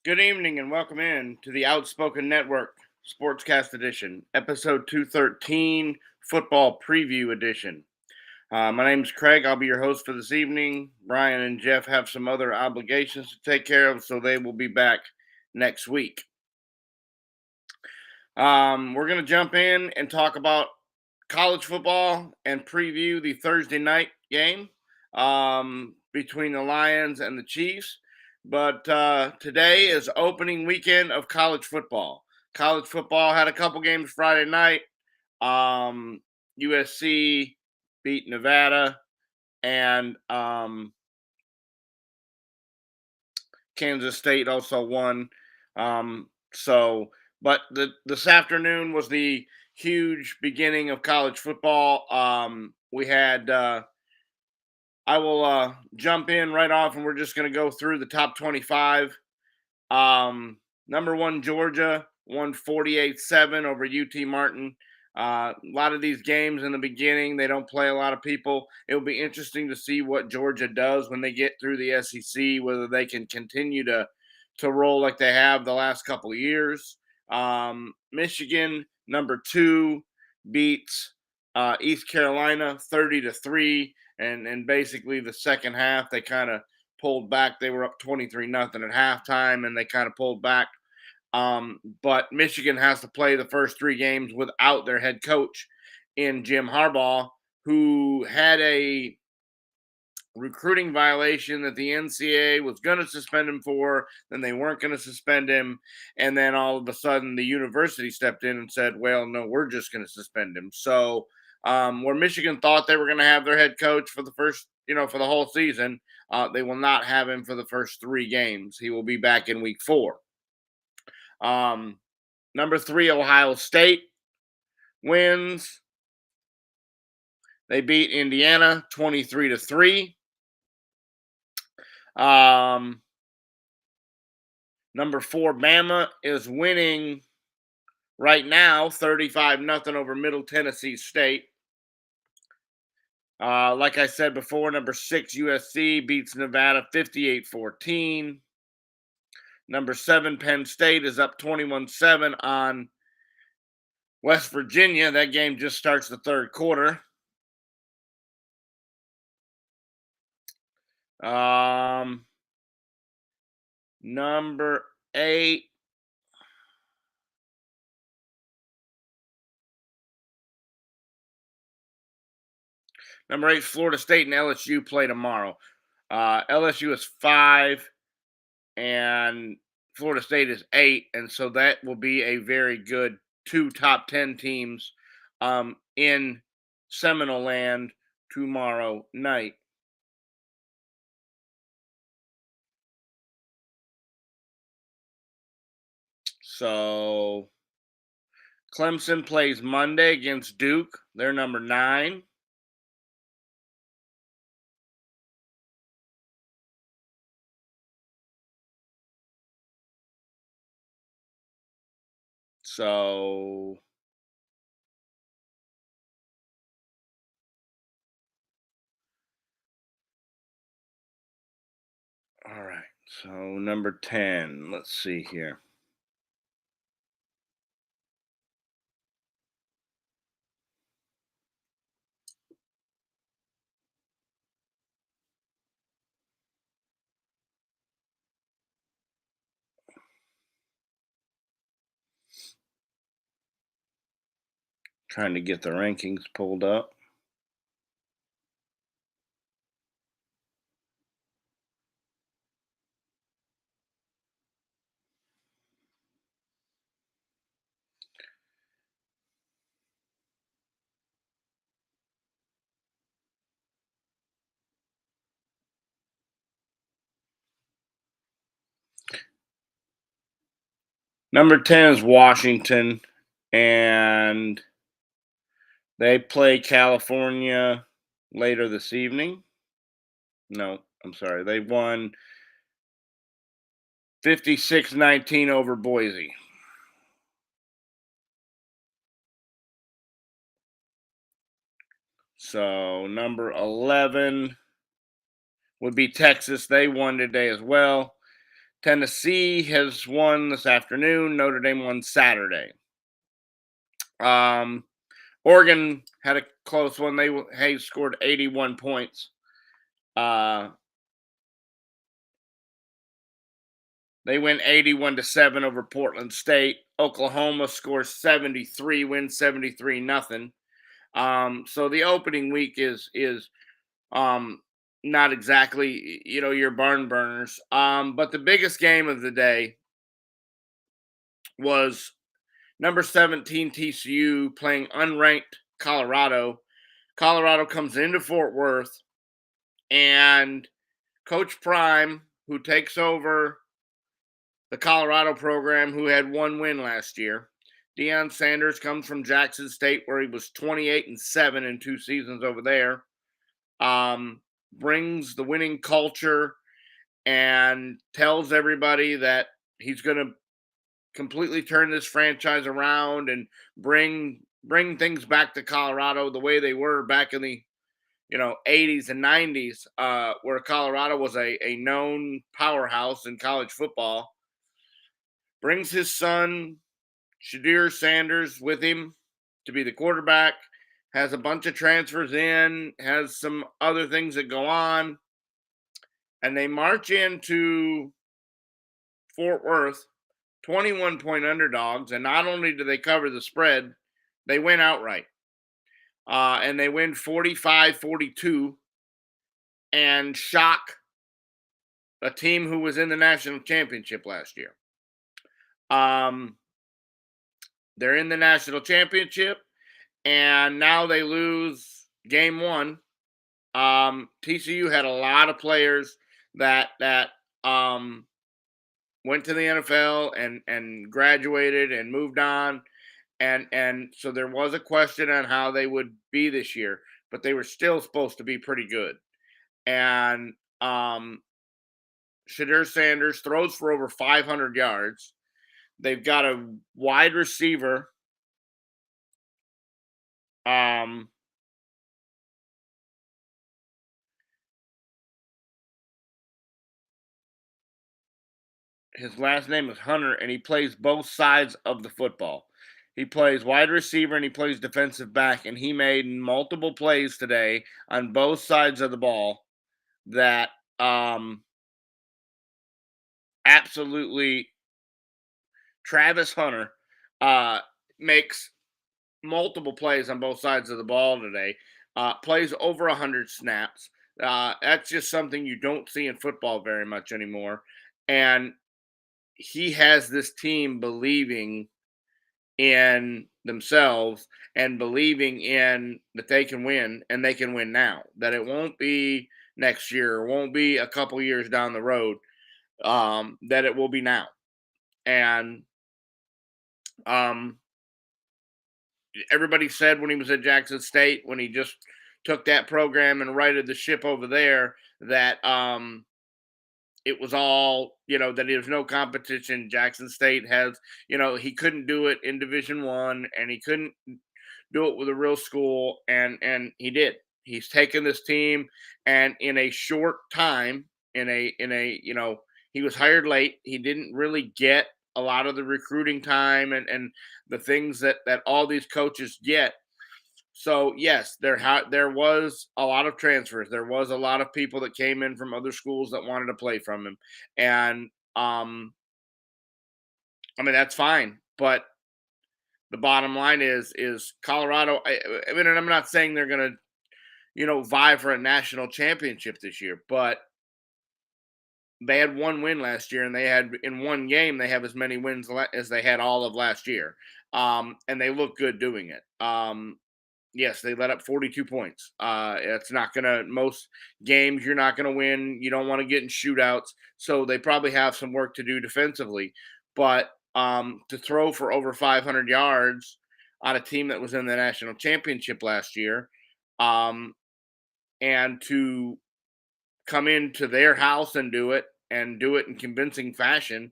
Good evening and welcome in to the Outspoken Network Sportscast Edition, episode 213, Football Preview Edition. My name is Craig. I'll be your host for this evening. Brian and Jeff have some other obligations to take care of, so they will be back next week. We're going to jump in and talk about college football and preview the Thursday night game between the Lions and the Chiefs. But today is opening weekend of college football. College football had a couple games Friday night. USC beat Nevada, and Kansas State also won. But this afternoon was the huge beginning of college football. We had I will jump in right off, and we're just going to go through the top 25. Number one, Georgia won 48-7 over UT Martin. A lot of these games in the beginning, they don't play a lot of people. It'll be interesting to see what Georgia does when they get through the SEC, whether they can continue to roll like they have the last couple of years. Michigan, number two, beats East Carolina 30-3. And basically the second half, they kind of pulled back. They were up 23-0 at halftime, and they kind of pulled back. But Michigan has to play the first three games without their head coach in Jim Harbaugh, who had a recruiting violation that the NCAA was going to suspend him for, then they weren't going to suspend him, and then all of a sudden the university stepped in and said, well, no, we're just going to suspend him. So where Michigan thought they were going to have their head coach for the first, for the whole season, they will not have him for the first three games. He will be back in week 4. Number 3, Ohio State wins. They beat Indiana 23-3. Number 4, Bama is winning right now 35-0 over Middle Tennessee State. Like I said before, number 6, USC beats Nevada 58-14. Number 7, Penn State is up 21-7 on West Virginia. That game just starts the third quarter. Number 8, Florida State and LSU play tomorrow. LSU is 5, and Florida State is 8, and so that will be a very good 2 top 10 teams in Seminole Land tomorrow night. So Clemson plays Monday against Duke. They're number 9. So all right. So number 10. Let's see here. Trying to get the rankings pulled up. Number 10 is Washington, and they play California later this evening. No, I'm sorry. They won 56-19 over Boise. So number 11 would be Texas. They won today as well. Tennessee has won this afternoon. Notre Dame won Saturday. Um, Oregon had a close one. They scored 81 points. Uh, they win 81-7 over Portland State. Oklahoma scores 73, wins 73 nothing. So the opening week is um not exactly your barn burners. But the biggest game of the day was number 17 TCU playing unranked Colorado. Colorado comes into Fort Worth, and Coach Prime, who takes over the Colorado program, who had one win last year. Deion Sanders comes from Jackson State, where he was 28-7 in 2 seasons over there. Brings the winning culture and tells everybody that he's going to completely turn this franchise around and bring things back to Colorado the way they were back in the 80s and 90s, where Colorado was a known powerhouse in college football. Brings his son Shadir Sanders with him to be the quarterback. Has a bunch of transfers in. Has some other things that go on, and they march into Fort Worth 21-point underdogs, and not only do they cover the spread, they win outright. And they win 45-42 and shock a team who was in the national championship last year. They're in the national championship, and now they lose game one. TCU had a lot of players that went to the NFL and graduated and moved on, and so there was a question on how they would be this year, but they were still supposed to be pretty good. And Shadir Sanders throws for over 500 yards. They've got a wide receiver. Um, his last name is Hunter, and he plays both sides of the football. He plays wide receiver and he plays defensive back, and he made multiple plays today on both sides of the ball that absolutely Travis Hunter makes multiple plays on both sides of the ball today. Plays over 100 snaps. That's just something you don't see in football very much anymore. And he has this team believing in themselves and believing in that they can win, and they can win now. That it won't be next year, or won't be a couple years down the road. That it will be now. And um, everybody said when he was at Jackson State, when he just took that program and righted the ship over there, that it was all, that there's no competition. Jackson State has, he couldn't do it in Division One, and he couldn't do it with a real school, and he did. He's taken this team, and in a short time, he was hired late. He didn't really get a lot of the recruiting time and the things that all these coaches get. So yes, there was a lot of transfers. There was a lot of people that came in from other schools that wanted to play from him, and I mean that's fine. But the bottom line is Colorado. I mean, and I'm not saying they're gonna vie for a national championship this year, but they had one win last year, and they had in one game they have as many wins as they had all of last year, and they look good doing it. Yes, they let up 42 points. It's not gonna most games you're not gonna win. You don't want to get in shootouts, so they probably have some work to do defensively. But to throw for over 500 yards on a team that was in the national championship last year, um, and to come into their house and do it in convincing fashion,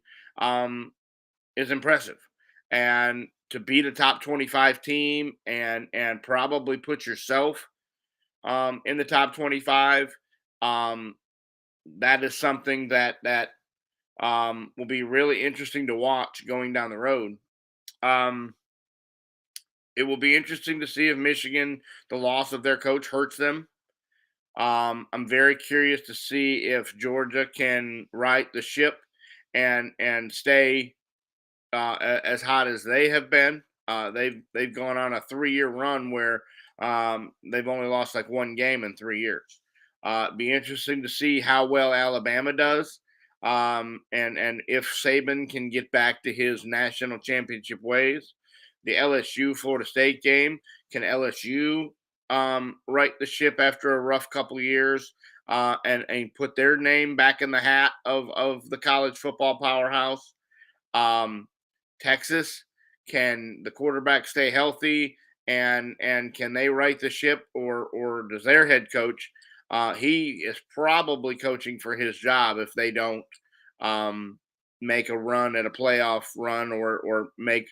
is impressive. And to beat a top 25 team and probably put yourself in the top 25, um, that is something that will be really interesting to watch going down the road. Um, it will be interesting to see if Michigan, the loss of their coach, hurts them. I'm very curious to see if Georgia can right the ship and stay as hot as they have been. They've gone on a 3 year run where they've only lost like one game in 3 years. Be interesting to see how well Alabama does, and if Saban can get back to his national championship ways. The LSU Florida State game, can LSU right the ship after a rough couple of years and put their name back in the hat of the college football powerhouse? Um, Texas, can the quarterback stay healthy and can they right the ship, or does their head coach? He is probably coaching for his job if they don't um, make a run at a playoff run or make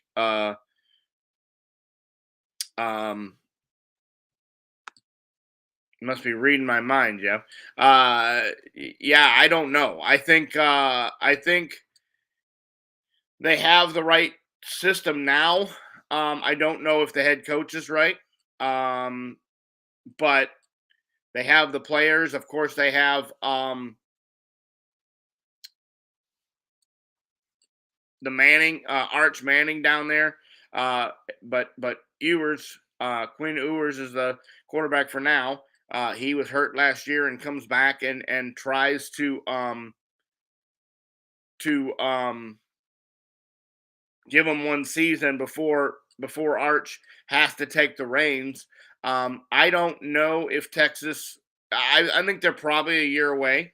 um, you must be reading my mind, Jeff. Yeah, I don't know. I think they have the right system now. I don't know if the head coach is right, um, but they have the players. Of course, they have the Manning, Arch Manning down there. But Ewers, Quinn Ewers is the quarterback for now. He was hurt last year and comes back and tries to give him one season before Arch has to take the reins. I don't know if Texas. I think they're probably a year away,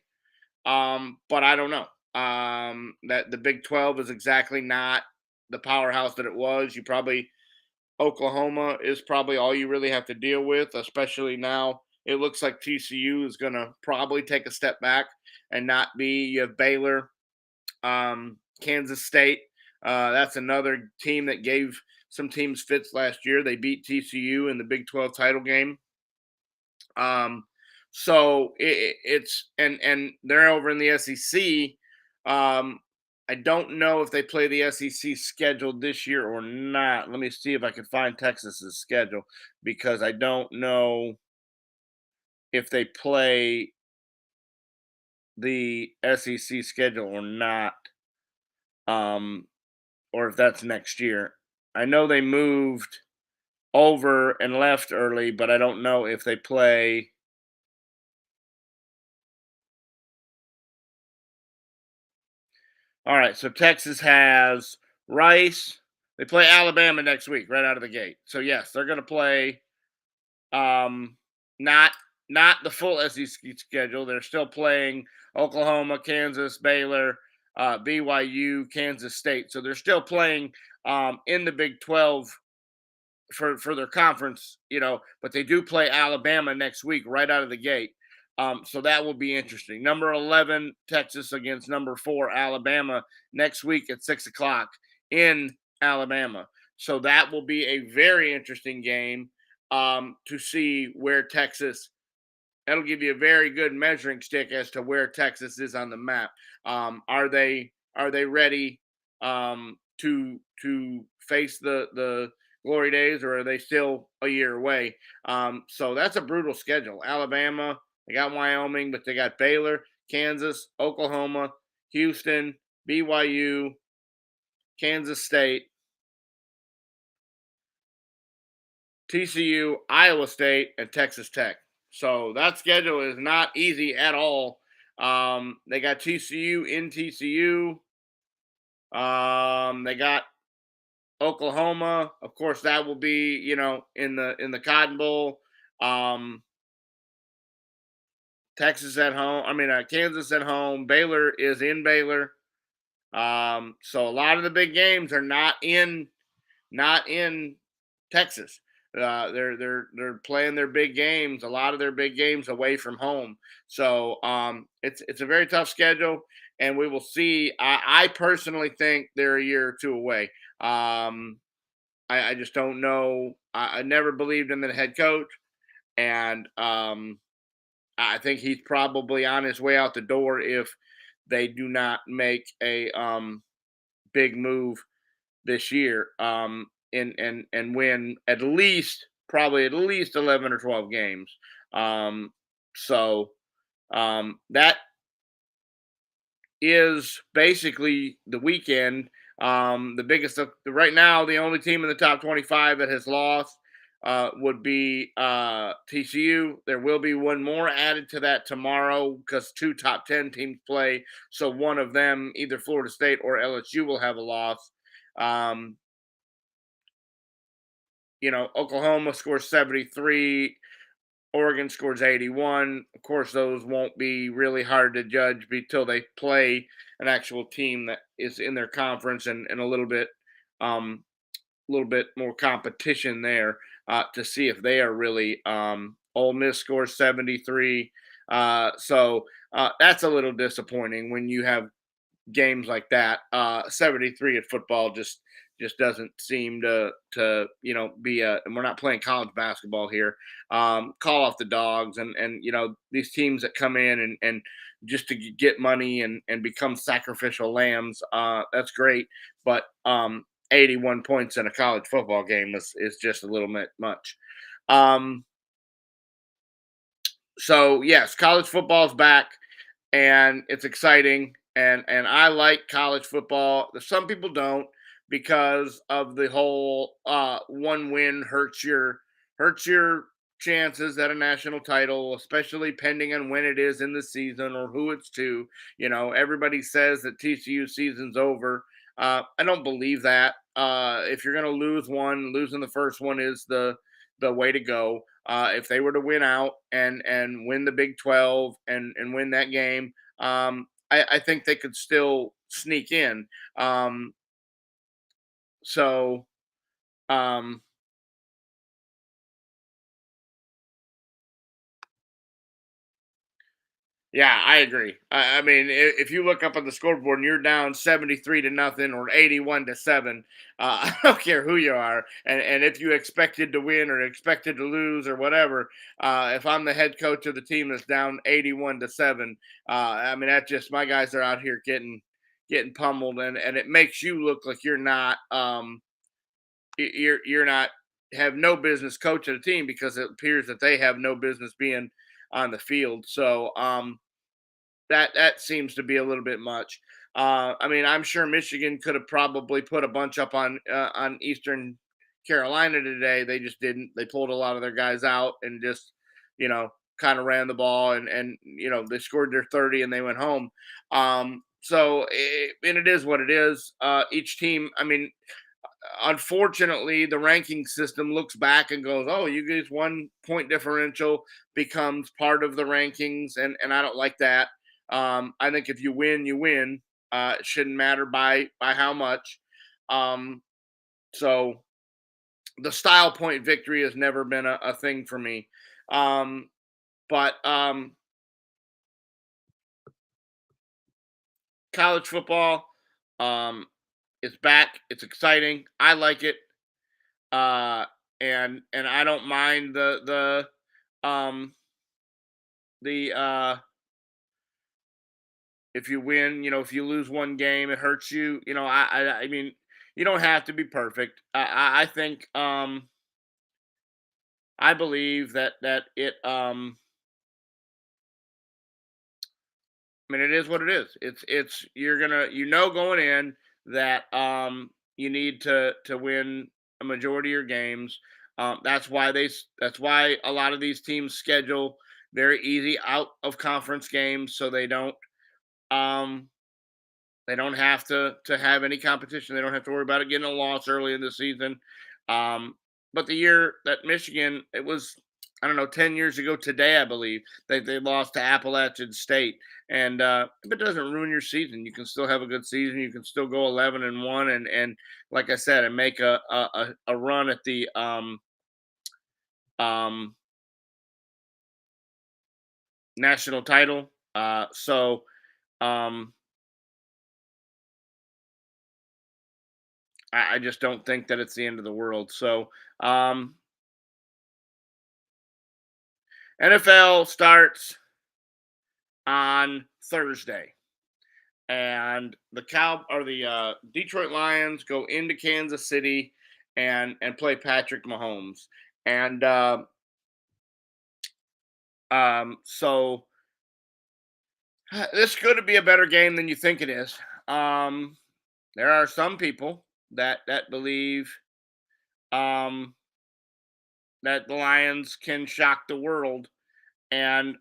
but I don't know. That the Big 12 is exactly not the powerhouse that it was. You probably Oklahoma is probably all you really have to deal with, especially now. It looks like TCU is going to probably take a step back and not be. You have Baylor, Kansas State. That's another team that gave some teams fits last year. They beat TCU in the Big 12 title game. Um, so it's and they're over in the SEC. I don't know if they play the SEC schedule this year or not. Let me see if I can find Texas's schedule because I don't know if they play the SEC schedule or not. Um, or if that's next year. I know they moved over and left early, but I don't know if they play. All right, so Texas has Rice. They play Alabama next week, right out of the gate. So yes, they're going to play um, not not the full SEC schedule. They're still playing Oklahoma, Kansas, Baylor, BYU, Kansas State. So they're still playing in the Big 12 for their conference, but they do play Alabama next week right out of the gate. So that will be interesting. Number 11, Texas against number 4, Alabama next week at 6 o'clock in Alabama. So that will be a very interesting game to see where Texas. That'll give you a very good measuring stick as to where Texas is on the map. Are they ready to face the glory days, or are they still a year away? So that's a brutal schedule. Alabama, they got Wyoming, but they got Baylor, Kansas, Oklahoma, Houston, BYU, Kansas State, TCU, Iowa State, and Texas Tech. So that schedule is not easy at all. They got TCU in TCU. They got Oklahoma. Of course, that will be in the Cotton Bowl. Um, Texas at home. I mean, Kansas at home. Baylor is in Baylor. So a lot of the big games are not in Texas. They're playing their big games, a lot of their big games away from home. So it's a very tough schedule, and we will see. I personally think they're a year or two away. I just don't know. I never believed in the head coach, and I think he's probably on his way out the door if they do not make a big move this year, and win at least probably at least 11 or 12 games. That is basically the weekend. The biggest of right now, the only team in the top 25 that has lost would be TCU. There will be one more added to that tomorrow because two top 10 teams play. So one of them, either Florida State or LSU, will have a loss. Um, Oklahoma scores 73. Oregon scores 81. Of course, those won't be really hard to judge until they play an actual team that is in their conference and um, a little bit more competition there to see if they are really. Ole Miss scores 73. That's a little disappointing when you have games like that. 73 at football just doesn't seem to be a. And we're not playing college basketball here. Call off the dogs and these teams that come in and just to get money and become sacrificial lambs. That's great, but 81 points in a college football game is just a little bit much. Um, so yes, college football's back and it's exciting and I like college football. Some people don't because of the whole one win hurts your chances at a national title, especially pending on when it is in the season or who it's to. Everybody says that TCU season's over. I don't believe that. If you're going to lose one, losing the first one is the way to go. If they were to win out and win the Big 12 and win that game, I think they could still sneak in. So um, Yeah, I agree. I mean, if you look up on the scoreboard and you're down 73 to nothing or 81-7, I don't care who you are, and if you expected to win or expected to lose or whatever, if I'm the head coach of the team that's down 81-7, I mean that just my guys are out here getting pummeled, and it makes you look like you're not have no business coaching a team because it appears that they have no business being on the field. That seems to be a little bit much. I mean, I'm sure Michigan could have probably put a bunch up on Eastern Carolina today. They just didn't. They pulled a lot of their guys out and just, you know, kind of ran the ball and they scored their 30 and they went home. And it is what it is. Each team. I mean, unfortunately, the ranking system looks back and goes, "Oh, you guys 1 point differential becomes part of the rankings," and I don't like that. I think if you win, you win. It shouldn't matter by how much. Um, so the style point victory has never been a thing for me. But college football um, is back. It's exciting. I like it. uh, and I don't mind um the if you win, if you lose one game, it hurts you. I mean, you don't have to be perfect. I think I believe that it I mean, it is what it is. It's you're gonna going in that you need to win a majority of your games. That's why a lot of these teams schedule very easy out of conference games so um they don't have to have any competition. They don't have to worry about it getting a loss early in the season. Um, but the year that Michigan, it was I don't know 10 years ago today, I believe they lost to Appalachian State, and if it doesn't ruin your season, you can still have a good season. You can still go 11-1, and like I said, and make a run at the um, national title. Um, I just don't think that it's the end of the world. Um, NFL starts on Thursday. and the Detroit Lions go into Kansas City and play Patrick Mahomes. And so this could be a better game than you think it is. Um, there are some people that believe um, that the Lions can shock the world, and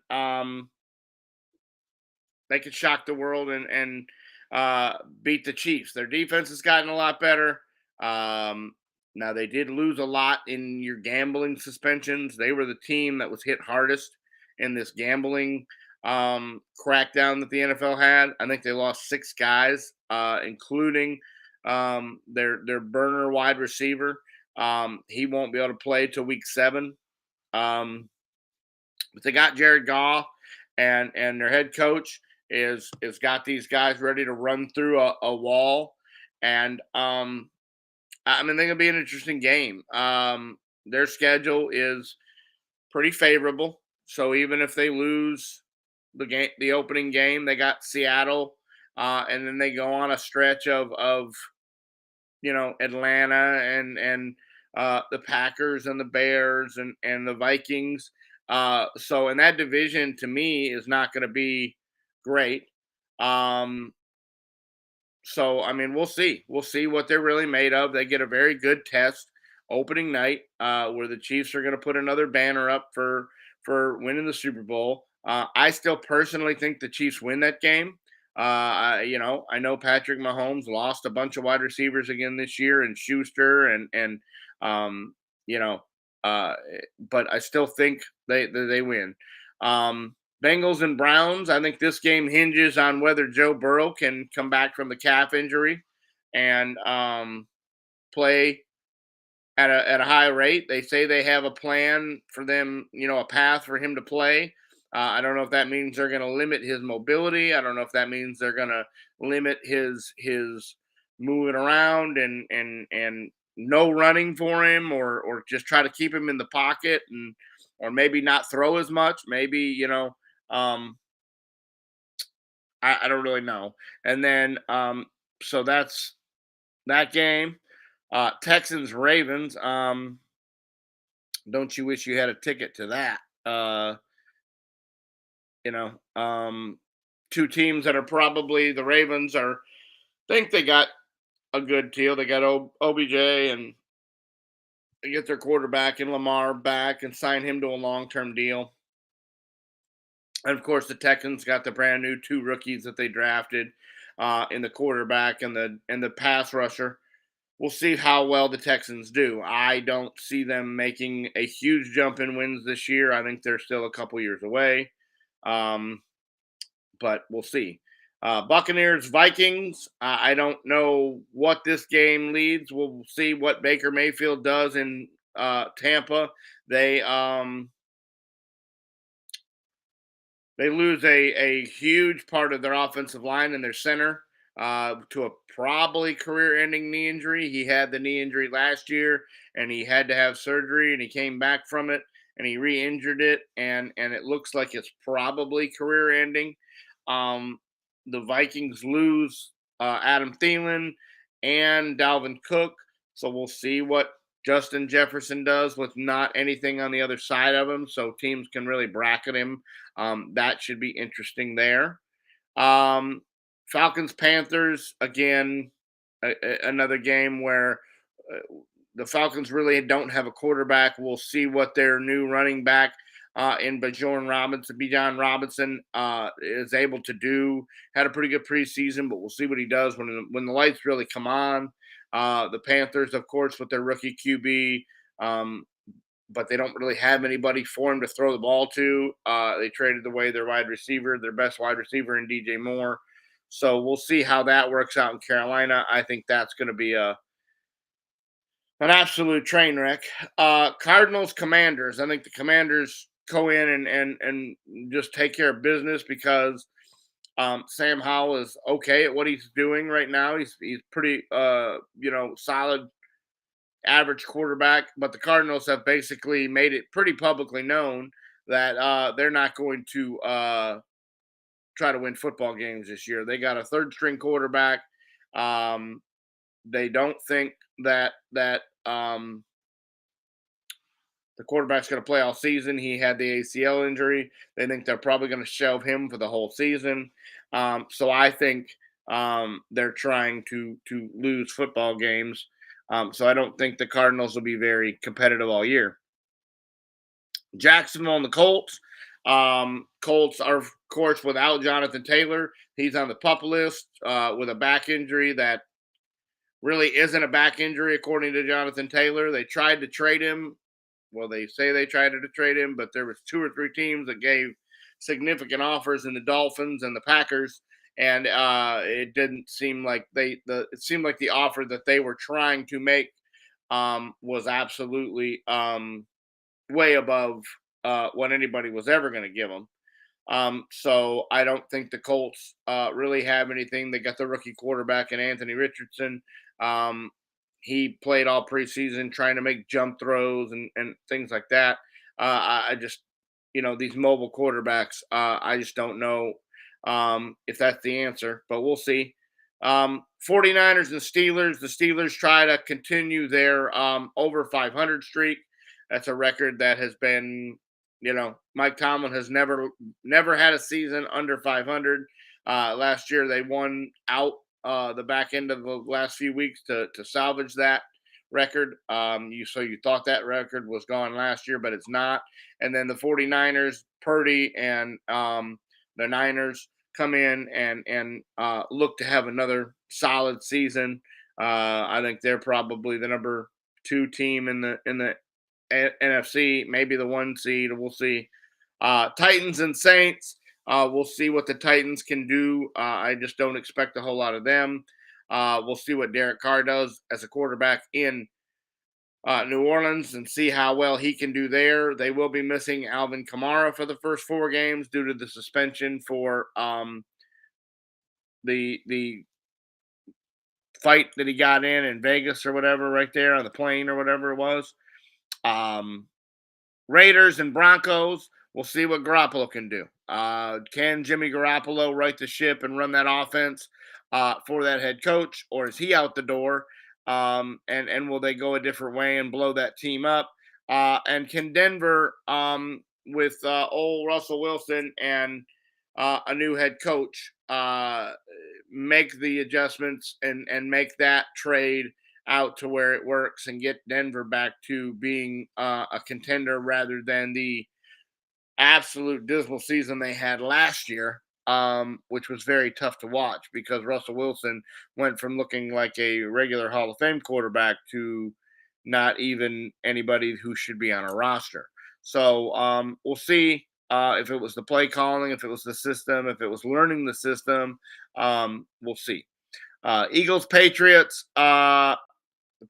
they could shock the world and beat the Chiefs. Their defense has gotten a lot better. Um, Now they did lose a lot in your gambling suspensions. They were the team that was hit hardest in this gambling crackdown that the NFL had. I think they lost 6 guys, including their burner wide receiver. He won't be able to play till week 7. Um, but they got Jared Goff, and their head coach is got these guys ready to run through a wall, and I mean, they're gonna be an interesting game. Their schedule is pretty favorable, so even if they lose the opening game, they got Seattle, and then they go on a stretch of Atlanta and the Packers and the Bears and the Vikings. So in that division, to me, is not going to be great. Um, so I mean, we'll see. We'll see what they're really made of. They get a very good test opening night, where the Chiefs are going to put another banner up for winning the Super Bowl. I still personally think the Chiefs win that game. I know Patrick Mahomes lost a bunch of wide receivers again this year, and Schuster and um, you know, but I still think they win. Um, Bengals and Browns. I think this game hinges on whether Joe Burrow can come back from the calf injury and play at a high rate. They say they have a plan for them, a path for him to play. I don't know if that means they're going to limit his mobility. I don't know if that means they're going to limit his moving around and no running for him, or just try to keep him in the pocket, and or maybe not throw as much. Maybe um, I don't really know. And then so that's that game. Texans Ravens. Don't you wish you had a ticket to that? You know, two teams that are probably the Ravens are think they got a good deal. They got OBJ, and they get their quarterback and Lamar back and sign him to a long-term deal. And of course, the Texans got the brand new 2 rookies that they drafted in the quarterback and the pass rusher. We'll see how well the Texans do. I don't see them making a huge jump in wins this year. I think they're still a couple years away, um, but we'll see. Buccaneers, Vikings. I don't know what this game leads. We'll see what Baker Mayfield does in Tampa. They they lose a huge part of their offensive line and their center to a probably career-ending knee injury. He had the knee injury last year, and he had to have surgery, and he came back from it, and he re-injured it, and it looks like it's probably career-ending. Um, the Vikings lose Adam Thielen and Dalvin Cook, so we'll see what Justin Jefferson does with not anything on the other side of him, so teams can really bracket him. That should be interesting there. Um, Falcons Panthers again, another game where the Falcons really don't have a quarterback. We'll see what their new running back in Bijan Robinson is able to do. Had a pretty good preseason, but we'll see what he does when the lights really come on. The Panthers, of course, with their rookie QB. But they don't really have anybody for him to throw the ball to. They traded away their best wide receiver in DJ Moore. So we'll see how that works out in Carolina. I think that's going to be an absolute train wreck. Cardinals Commanders. I think the Commanders go in and just take care of business because Sam Howell is okay at what he's doing right now. He's pretty solid average quarterback, but the Cardinals have basically made it pretty publicly known that they're not going to try to win football games this year. They got a third string quarterback. Um, they don't think that the quarterback's going to play all season. He had the ACL injury. They think they're probably going to shelve him for the whole season. So I think they're trying to lose football games. So I don't think the Cardinals will be very competitive all year. Jacksonville and the Colts. Colts are, of course, without Jonathan Taylor. He's on the pup list with a back injury that really isn't a back injury, according to Jonathan Taylor. They tried to trade him. Well, they say they tried to trade him, but there was 2 or 3 teams that gave significant offers in the Dolphins and the Packers, and it didn't seem like it seemed like the offer that they were trying to make was absolutely way above what anybody was ever going to give them. So I don't think the Colts really have anything. They got the rookie quarterback in Anthony Richardson. Um, he played all preseason trying to make jump throws and things like that. I just, these mobile quarterbacks, I just don't know if that's the answer, but we'll see. 49ers and Steelers. The Steelers try to continue their over 500 streak. That's a record that has been, Mike Tomlin has never had a season under 500. Last year they won out the back end of the last few weeks to salvage that record. You thought that record was gone last year, but it's not. And then the 49ers, Purdy and the Niners come in and look to have another solid season. I think they're probably the number 2 team in the NFC, maybe the 1 seed. We'll see. Titans and Saints. We'll see what the Titans can do. I just don't expect a whole lot of them. We'll see what Derek Carr does as a quarterback in New Orleans and see how well he can do there. They will be missing Alvin Kamara for the first 4 games due to the suspension for the fight that he got in Vegas or whatever, right there on the plane or whatever it was. Raiders and Broncos. We'll see what Garoppolo can do. Can Jimmy Garoppolo right the ship and run that offense for that head coach, or is he out the door? And will they go a different way and blow that team up? And can Denver, with old Russell Wilson and a new head coach, make the adjustments and make that trade out to where it works and get Denver back to being a contender rather than the absolute dismal season they had last year, which was very tough to watch because Russell Wilson went from looking like a regular Hall of Fame quarterback to not even anybody who should be on a roster. So we'll see if it was the play calling, if it was the system, if it was learning the system. We'll see. Eagles, Patriots. The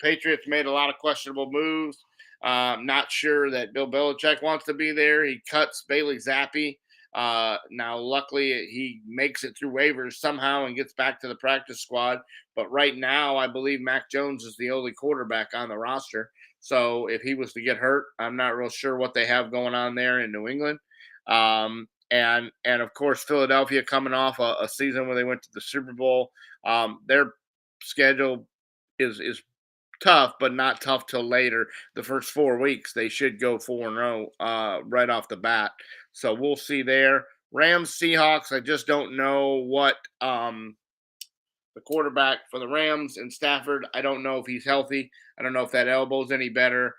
Patriots made a lot of questionable moves. Not sure that Bill Belichick wants to be there. He cuts Bailey Zappi. Now, luckily, he makes it through waivers somehow and gets back to the practice squad. But right now, I believe Mac Jones is the only quarterback on the roster. So if he was to get hurt, I'm not real sure what they have going on there in New England. And of course, Philadelphia coming off a season where they went to the Super Bowl. Their schedule is tough, but not tough till later. The first 4 weeks, they should go 4-0 right off the bat. So we'll see there. Rams, Seahawks. I just don't know what the quarterback for the Rams and Stafford. I don't know if he's healthy. I don't know if that elbow's any better.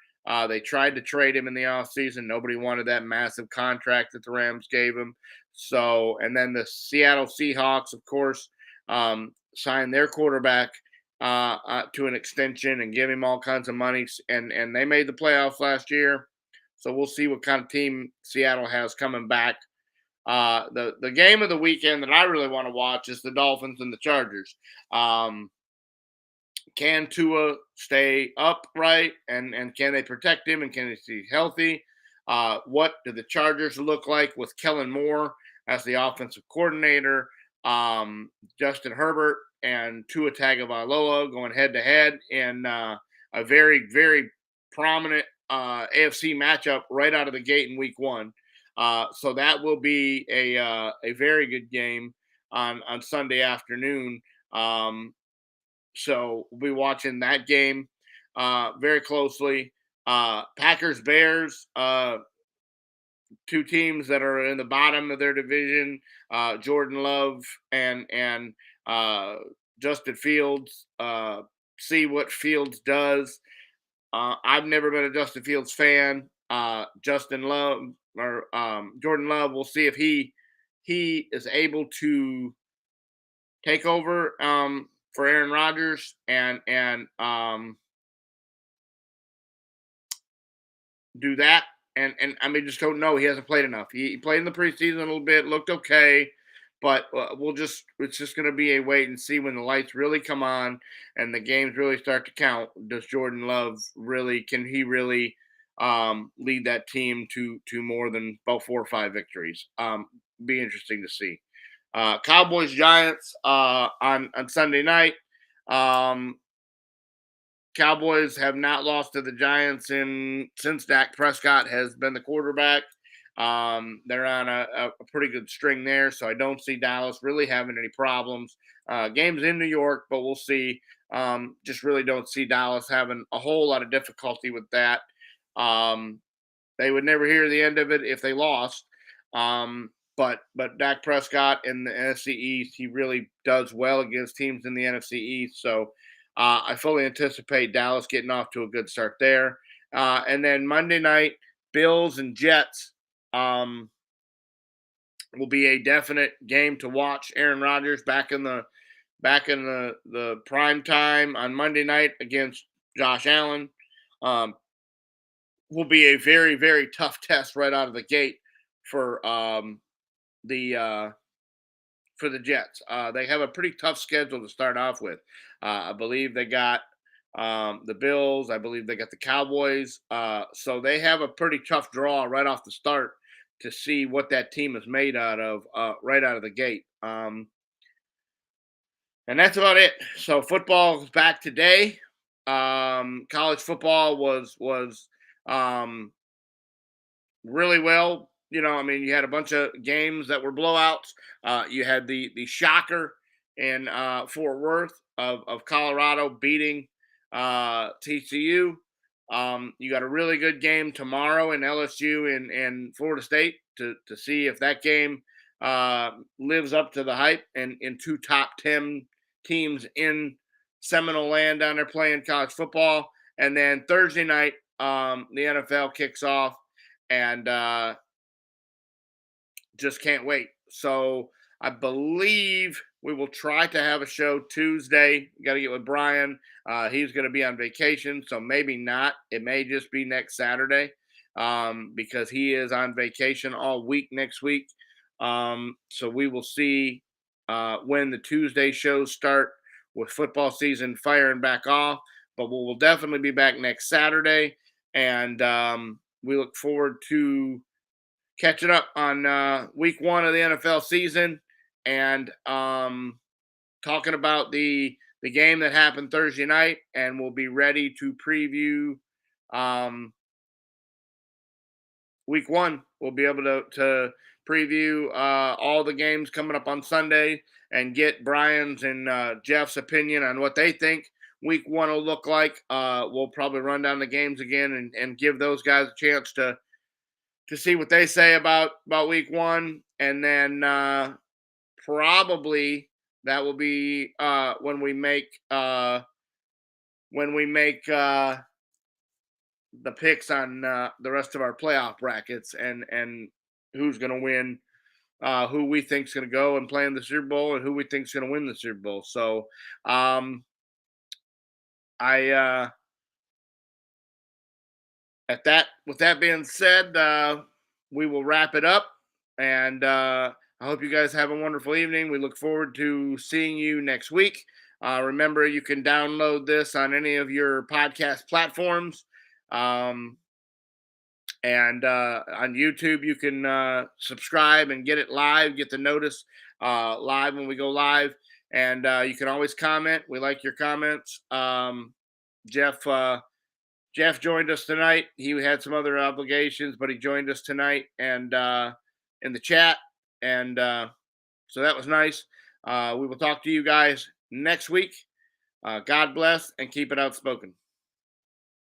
They tried to trade him in the offseason. Nobody wanted that massive contract that the Rams gave him. So, and then the Seattle Seahawks, of course, signed their quarterback to an extension and give him all kinds of money, and they made the playoffs last year. So we'll see what kind of team Seattle has coming back. The game of the weekend that I really want to watch is the Dolphins and the Chargers. Can Tua stay upright and can they protect him and can he stay healthy? What do the Chargers look like with Kellen Moore as the offensive coordinator? Justin Herbert and Tua Tagovailoa going head to head in a very, very prominent AFC matchup right out of the gate in week 1. So that will be a very good game on Sunday afternoon. Um, so we'll be watching that game very closely. Packers Bears, two teams that are in the bottom of their division. Jordan Love and Justin Fields. See what Fields does. I've never been a Justin Fields fan. Justin Love or Jordan Love. We'll see if he is able to take over for Aaron Rodgers and do that. And I mean, just don't know. He hasn't played enough. He played in the preseason a little bit, looked okay, but it's just going to be a wait and see when the lights really come on and the games really start to count. Does Jordan Love really? Can he really lead that team to more than about 4 or 5 victories? Be interesting to see. Cowboys Giants on Sunday night. Um, Cowboys have not lost to the Giants since Dak Prescott has been the quarterback. They're on a pretty good string there, so I don't see Dallas really having any problems. Games in New York, but we'll see. Just really don't see Dallas having a whole lot of difficulty with that. Um, they would never hear the end of it if they lost. But Dak Prescott in the NFC East, he really does well against teams in the NFC East. So I fully anticipate Dallas getting off to a good start there. And then Monday night, Bills and Jets will be a definite game to watch. Aaron Rodgers back in the prime time on Monday night against Josh Allen. Um, will be a very very tough test right out of the gate for the for the Jets. They have a pretty tough schedule to start off with. I believe they got the Bills. I believe they got the Cowboys. So they have a pretty tough draw right off the start to see what that team is made out of right out of the gate. And that's about it. So football is back today. College football was um, really well. I mean, you had a bunch of games that were blowouts. You had the shocker in Fort Worth of Colorado beating TCU. You got a really good game tomorrow in LSU and Florida State to see if that game lives up to the hype and in two top 10 teams in Seminole land down there playing college football. And then Thursday night, the NFL kicks off and just can't wait. So I believe we will try to have a show Tuesday. Got to get with Brian. He's going to be on vacation, so maybe not. It may just be next Saturday because he is on vacation all week next week. So we will see when the Tuesday shows start with football season firing back off. But we will definitely be back next Saturday, and we look forward to catching up on week 1 of the NFL season and talking about the game that happened Thursday night, and we'll be ready to preview um, week 1. We'll be able to preview all the games coming up on Sunday and get Brian's and Jeff's opinion on what they think week 1 will look like. We'll probably run down the games again and give those guys a chance to see what they say about week 1, and then probably that will be when we make the picks on the rest of our playoff brackets and who's going to win, who we think's going to go and play in the Super Bowl, and who we think's going to win the Super Bowl. So I with that being said, we will wrap it up, and I hope you guys have a wonderful evening. We look forward to seeing you next week. Remember, you can download this on any of your podcast platforms, and on YouTube you can subscribe and get it live, get the notice live when we go live, and you can always comment. We like your comments. Jeff Jeff joined us tonight. He had some other obligations, but he joined us tonight and in the chat, and so that was nice. We will talk to you guys next week. God bless and keep it outspoken.